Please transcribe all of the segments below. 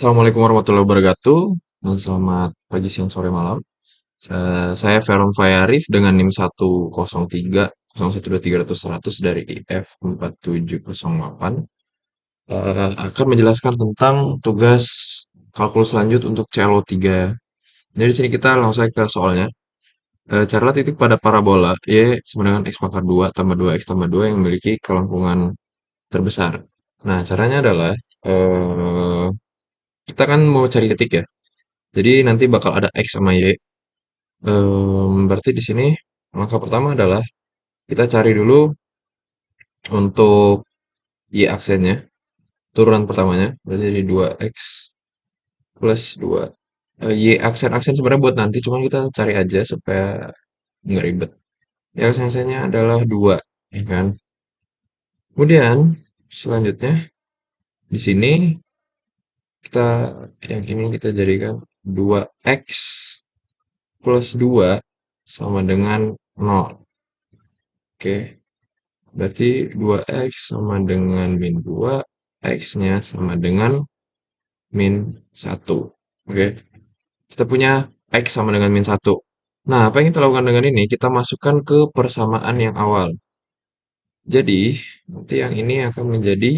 Assalamualaikum warahmatullahi wabarakatuh. Selamat pagi, siang, sore, malam. Saya Veron Fayarif dengan NIM 103 012300 dari IF 4708 akan menjelaskan tentang tugas kalkulus lanjut untuk CLO3. Jadi di sini kita langsung saja ke soalnya. Carilah titik pada parabola Y sama dengan X pangkat 2 tambah 2 X tambah 2 yang memiliki kelengkungan terbesar. Nah, caranya adalah eh, kita kan mau cari titik ya. Jadi nanti bakal ada X sama Y. Berarti di sini langkah pertama adalah kita cari dulu untuk Y aksennya, turunan pertamanya, berarti jadi 2X plus 2. Y aksen-aksen sebenarnya buat nanti, cuma kita cari aja supaya nggak ribet. Y aksen-aksennya adalah 2, ya kan? Kemudian selanjutnya di sini kita yang ini kita jadikan 2X plus 2 sama dengan 0. Oke. Berarti 2X sama dengan min 2, X-nya sama dengan min 1. Oke, kita punya X sama dengan min 1. Nah, apa yang kita lakukan dengan ini? Kita masukkan ke persamaan yang awal. Jadi, nanti yang ini akan menjadi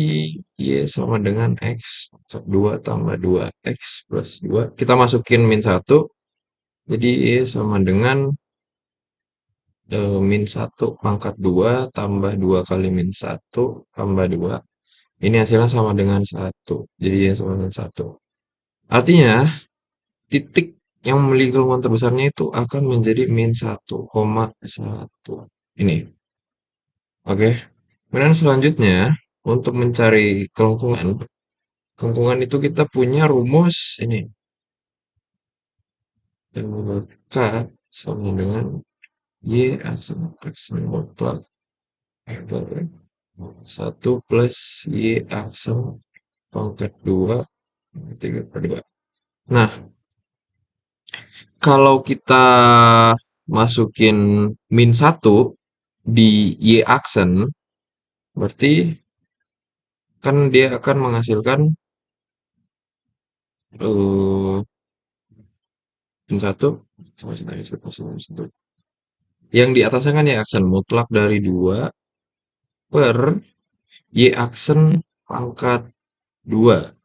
Y sama dengan X pangkat 2 tambah 2X plus 2. Kita masukin min 1, jadi Y sama dengan min 1 pangkat 2 tambah 2 kali min 1 tambah 2. Ini hasilnya sama dengan 1. Jadi ya sama dengan 1. Artinya, titik yang memiliki kelengkungan terbesarnya itu akan menjadi min 1,1. Ini. Oke. Kemudian selanjutnya, untuk mencari kelengkungan, kelengkungan itu kita punya rumus ini. K sama dengan Y aksen mutlak per 1 plus Y aksen pangkat 2 3 per 2. Nah, kalau kita masukin min 1 di Y aksen, berarti kan dia akan menghasilkan eh, min 1 yang di atasnya kan Y aksen mutlak dari 2 per Y aksen pangkat 2.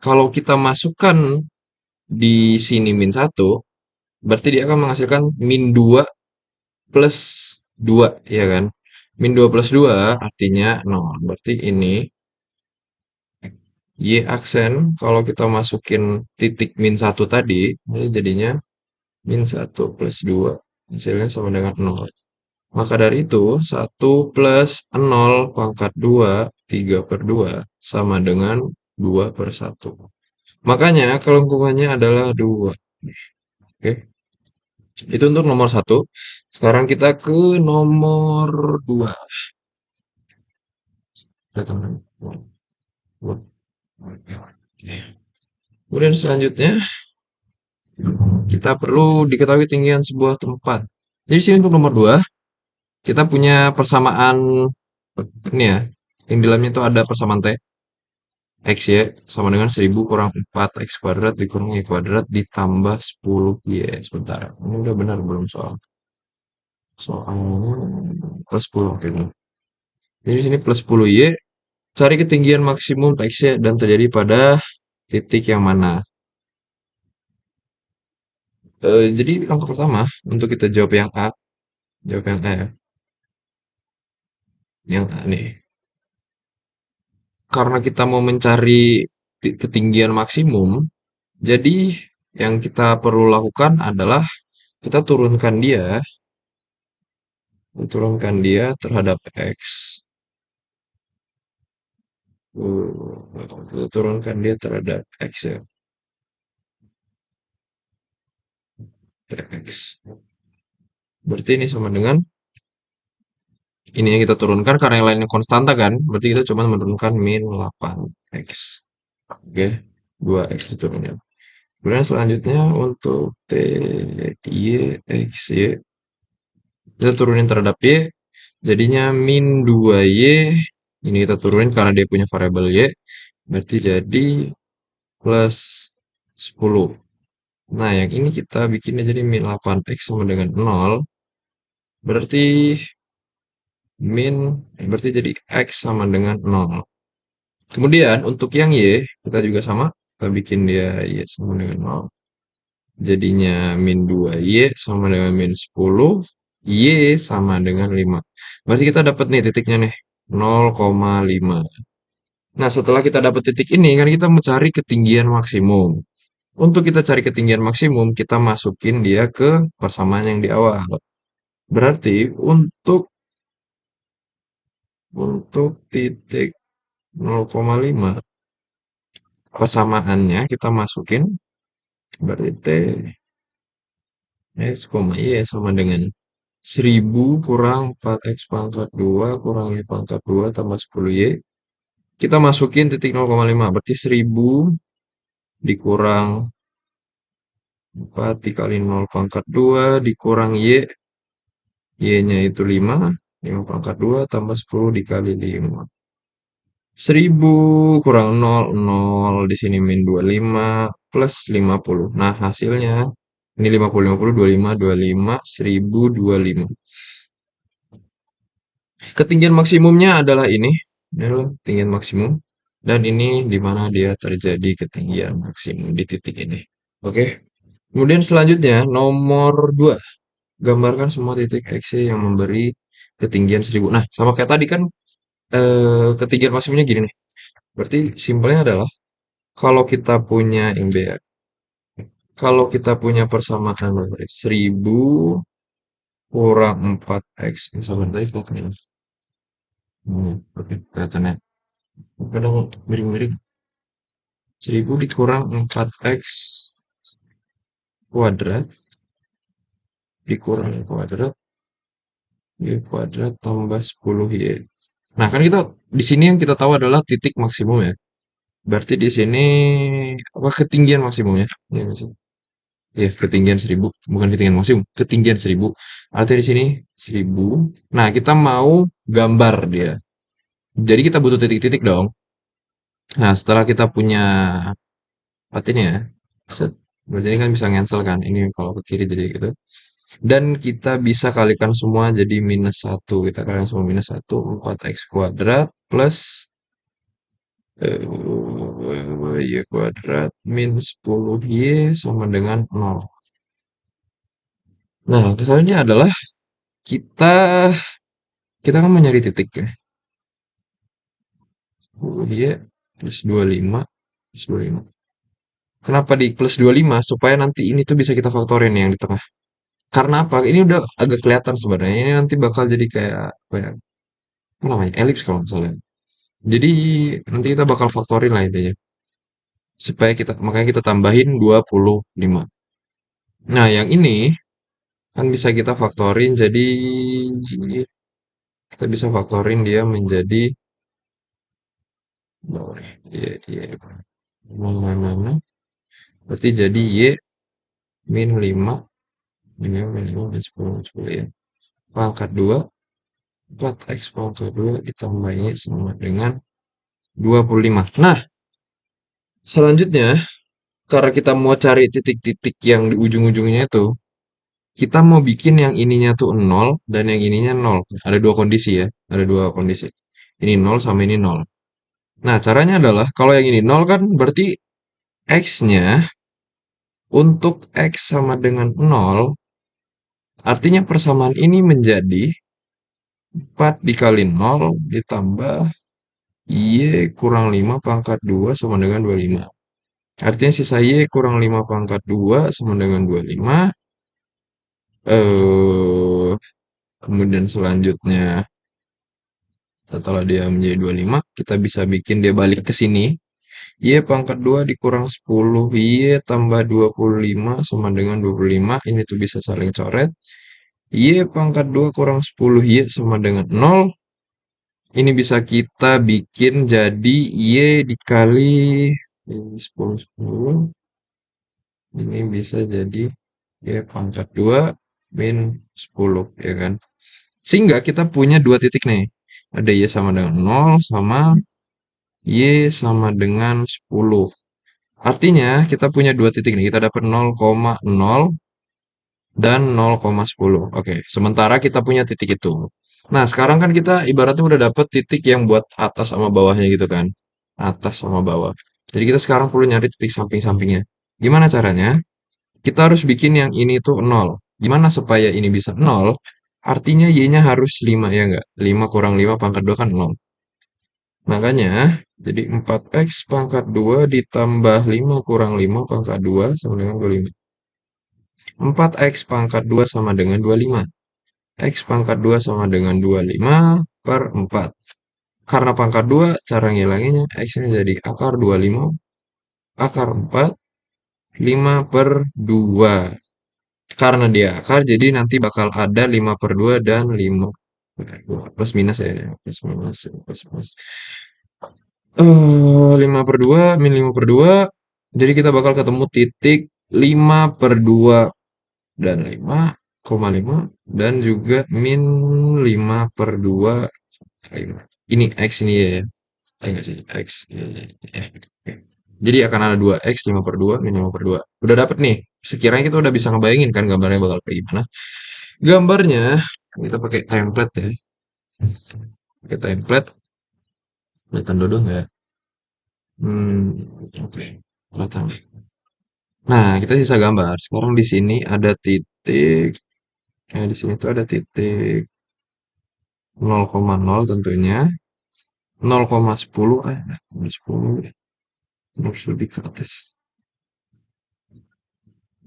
Kalau kita masukkan di sini min 1, berarti dia akan menghasilkan min 2 plus 2, ya kan? Min 2 plus 2 artinya 0. Berarti ini Y aksen kalau kita masukin titik min 1 tadi, ini jadinya min 1 plus 2. Hasilnya sama dengan 0. Maka dari itu, 1 plus 0 pangkat 2, 3 per 2, sama dengan 2 per 1. Makanya kelengkungannya adalah 2. Oke, itu untuk nomor 1. Sekarang kita ke nomor 2. Kemudian selanjutnya, kita perlu diketahui tinggian sebuah tempat. Jadi sini untuk nomor 2, kita punya persamaan ini ya. Yang di dalamnya itu ada persamaan T. X Y sama dengan 1000 kurang 4 X kuadrat dikurang Y kuadrat ditambah 10 Y. Sebentar. Ini udah benar belum soal? Soalnya plus 10. Oke, dulu. Jadi di sini plus 10 Y. Cari ketinggian maksimum X Y dan terjadi pada titik yang mana? Jadi langkah pertama untuk kita jawab yang A. Jawab yang A ya. Yang A nih. Karena kita mau mencari ketinggian maksimum, jadi yang kita perlu lakukan adalah kita turunkan dia terhadap X. Kita turunkan dia terhadap X ya. X. Berarti ini sama dengan ini yang kita turunkan karena yang lainnya konstanta kan. Berarti kita cuma menurunkan min 8X. Oke, 2X diturunkan. Kemudian selanjutnya untuk T, Y, X, Y. Kita turunin terhadap Y. Jadinya min 2Y Ini kita turunin karena dia punya variabel Y, berarti jadi plus 10. Nah, yang ini kita bikinnya jadi min 8x sama dengan 0, berarti min, berarti jadi x sama dengan 0. Kemudian untuk yang Y, kita juga sama, kita bikin dia Y sama dengan 0. Jadinya min 2Y sama dengan min 10, Y sama dengan 5. Berarti kita dapat nih titiknya nih, 0,5. Nah, setelah kita dapat titik ini, kan kita mencari ketinggian maksimum. Untuk kita cari ketinggian maksimum, kita masukin dia ke persamaan yang di awal. Berarti untuk titik 0,5, persamaannya kita masukin, berarti X, Y sama dengan 1000 kurang 4x pangkat 2 kurang Y pangkat 2 tambah 10Y. Kita masukin titik 0,5, berarti 1000 dikurang 4 dikali 0 pangkat 2 dikurang Y. Y-nya itu 5. 5 pangkat 2 tambah 10 dikali 5. 1000 kurang 0, 0. Di sini min 25 plus 50. Nah, hasilnya ini 50, 50, 25, 25, 1000, 25. Ketinggian maksimumnya adalah ini. Ini adalah ketinggian maksimum. Dan ini di mana dia terjadi ketinggian maksimum di titik ini. Oke. Kemudian selanjutnya, nomor 2. Gambarkan semua titik X yang memberi ketinggian 1000. Nah, sama kayak tadi kan ketinggian maksimumnya gini nih. Berarti simpelnya adalah kalau kita punya yang B ya, kalau kita punya persamaan 1000 kurang 4x sama tadi pokoknya. Oke, kelihatannya. Kadang miring-miring. 1000 dikurang 4x kuadrat dikurang kuadrat y kuadrat tambah 10y. Nah, kan kita di sini yang kita tahu adalah titik maksimum ya. Berarti di sini apa ketinggian maksimumnya? Ya, nggak sih? Ya, ketinggian 1000, bukan ketinggian maksimum, ketinggian 1000. Artinya di sini 1000. Nah, kita mau gambar dia. Jadi kita butuh titik-titik dong. Nah, setelah kita punya arti ini ya, set. Berarti ini kan bisa cancel kan. Ini kalau ke kiri jadi gitu. Dan kita bisa kalikan semua jadi minus 1. Kita kalikan semua minus 1. 4x kuadrat plus Y kuadrat min 10Y sama dengan 0. Nah, kesannya adalah kita kita kan mau nyari titik ya. 10Y plus 25 plus 25. Kenapa di plus 25? Supaya nanti ini tuh bisa kita faktorin yang di tengah. Karena apa? Ini udah agak kelihatan sebenarnya. Ini nanti bakal jadi kayak apa ya? Apa namanya? Elips kalau misalnya. Jadi nanti kita bakal faktorin lah intinya. Supaya kita makanya kita tambahin 25. Nah, yang ini kan bisa kita faktorin jadi kita bisa faktorin dia menjadi y mana berarti jadi y min 5 min 5 min 5 min 10 min 10 ya. Pangkat 2 4x pangkat 2 ditambah y sama dengan 25. Nah, selanjutnya karena kita mau cari titik-titik yang di ujung-ujungnya itu, kita mau bikin yang ininya tuh 0 dan yang ininya 0. Ada dua kondisi ya, ada dua kondisi. Ini 0 sama ini 0. Nah, caranya adalah kalau yang ini 0 kan berarti x-nya untuk x sama dengan 0, artinya persamaan ini menjadi 4 dikali 0 ditambah y kurang 5 pangkat 2 sama dengan 25. Artinya sisa y kurang 5 pangkat 2 sama dengan 25. Eh, kemudian selanjutnya setelah dia menjadi 25, kita bisa bikin dia balik ke sini. Y pangkat 2 dikurang 10 Y tambah 25 sama dengan 25. Ini tuh bisa saling coret. Y pangkat 2 kurang 10 Y sama dengan 0. Ini bisa kita bikin jadi Y dikali 10, 10. Ini bisa jadi Y pangkat 2 min 10, ya kan? Sehingga kita punya dua titik nih. Ada Y sama dengan 0 sama Y sama dengan 10. Artinya kita punya dua titik nih. Kita dapat 0,0 dan 0,10. Oke, sementara kita punya titik itu. Nah, sekarang kan kita ibaratnya udah dapet titik yang buat atas sama bawahnya gitu kan. Atas sama bawah. Jadi kita sekarang perlu nyari titik samping-sampingnya. Gimana caranya? Kita harus bikin yang ini tuh 0. Gimana supaya ini bisa 0? Artinya Y-nya harus 5 ya enggak? 5 kurang 5 pangkat 2 kan 0. Makanya, jadi 4x pangkat 2 ditambah 5 kurang 5 pangkat 2 sama dengan 25. 4x pangkat 2 sama dengan 25. X pangkat 2 sama dengan 25 per 4. Karena pangkat 2, cara ngilanginnya, X-nya jadi akar 25, akar 4, 5 per 2. Karena dia akar, jadi nanti bakal ada 5 per 2 dan 5 per 2. Plus minus ya, plus minus, plus minus. 5 per 2, min 5 per 2. Jadi kita bakal ketemu titik 5 per 2 dan 5,5 dan juga min 5 per 2 5. Ini X ini ya. Enggak sih, X. Oke. Jadi akan ada 2X 5 per 2 min 5 per 2. Udah dapet nih. Sekiranya kita udah bisa ngebayangin kan gambarnya bakal kayak gimana. Gambarnya kita pakai template ya. Pakai template. Kelihatan dulu nggak? Oke. Kelihatan. Nah, kita sisa gambar. Sekarang di sini ada titik. Di sini tuh ada titik 0,0 tentunya. 0,10 10 ya. Harus lebih ke atas.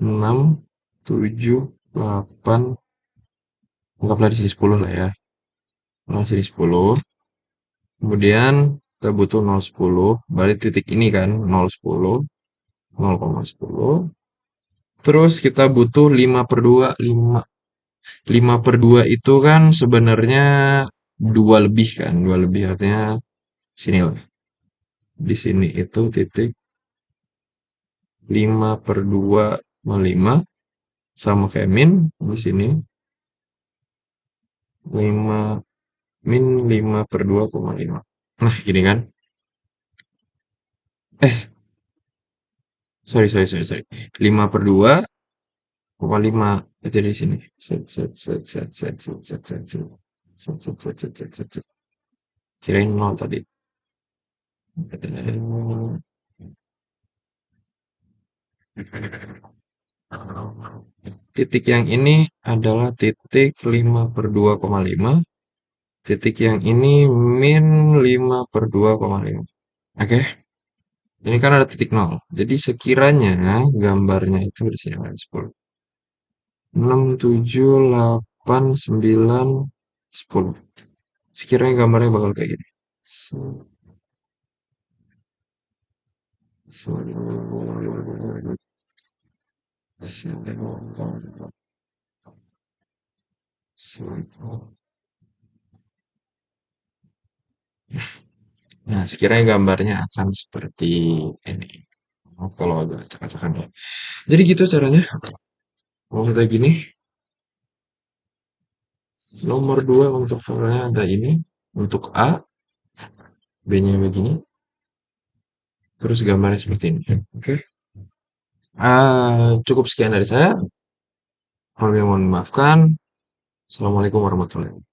6, 7, 8. Anggaplah di sini 10 lah ya. Di sini 10. Kemudian kita butuh 0,10. Berarti titik ini kan 0,10. 0,10. Terus kita butuh 5 per 2. 5 per 2 itu kan sebenarnya 2 lebih kan. 2 lebih artinya sini lah. Di sini itu titik 5 per 2 sama 5 sama kayak min di sini 5 min 5 per 2,5. Nah, gini kan. Eh, sorry. 5 per 2,5 itu di sini. Set, set, set, set, set, set, set, set, set. Set, set, set, set, set, set, set. Kirain 0 tadi. Titik yang ini adalah titik 5 per 2,5. Titik yang ini min 5 per 2,5. Oke, ini kan ada titik 0. Jadi sekiranya gambarnya itu di sini ada 10. 6, 7, 8, 9, 10. Sekiranya gambarnya bakal kayak gini. Nah, sekiranya gambarnya akan seperti ini. Oh, kalau agak acak-acakan ya. Jadi gitu caranya. Kalau kita gini, nomor 2 untuk caranya ada ini. Untuk A, B-nya begini. Terus gambarnya seperti ini. Oke. Cukup sekian dari saya. Kalau mohon maafkan. Assalamualaikum warahmatullahi wabarakatuh.